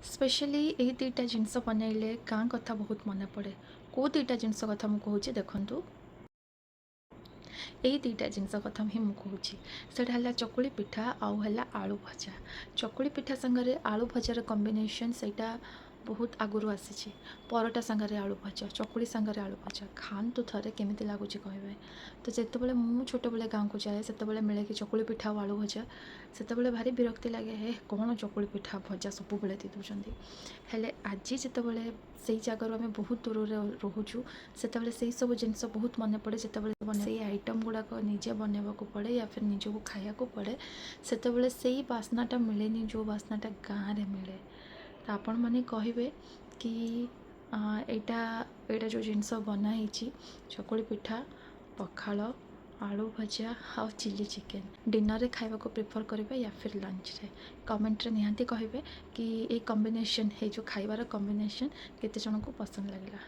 Specially यही दुईटा जिनस बनइले गाँ कथा बहुत मन पड़े। कौ दुईटा जिनस कथा मुझे कहूँ देखु यही दुईटा जिनस कथा ही मुझे कहूँ से चकुली पिठा आउ है आलू भजा। चकुली पिठा सांगे आलू भजार कॉम्बिनेशन सेटा बहुत आगुरी आसी। परोटा सांगे आलू भजा, चकुली सांगे आलू भजा खातु थे केमी लगुच कहे। तो जिते मु छोट बेले गाँव को जाए से मिले कि चकुली पिठा और आलू भजा से भारी विरक्ति लगे हे कौन चकुली पिठा भजा सब दे दूसरी। हेले आज जिते से जगार आम बहुत दूर रोचु से सब जिनस बहुत मन पड़े से आइटम गुड़ाक निजे बनवाक पड़े या फिर निजक खाया पड़े से बास्नाटा मिले जो बास्नाटा गाँव में मिले। तो आपण मैंने कहे कि यहाँ जो जिनस बनाई चकुली पिठा पखाल आलू भजा आ चिली चिकेन डिनर रे खाइबा को प्रिफर करेंगे या फिर लंच रे कमेंट रे निहांती कहे कि ये कॉम्बिनेशन है जो खाइबार कॉम्बिनेशन केते जन को पसंद लगिला।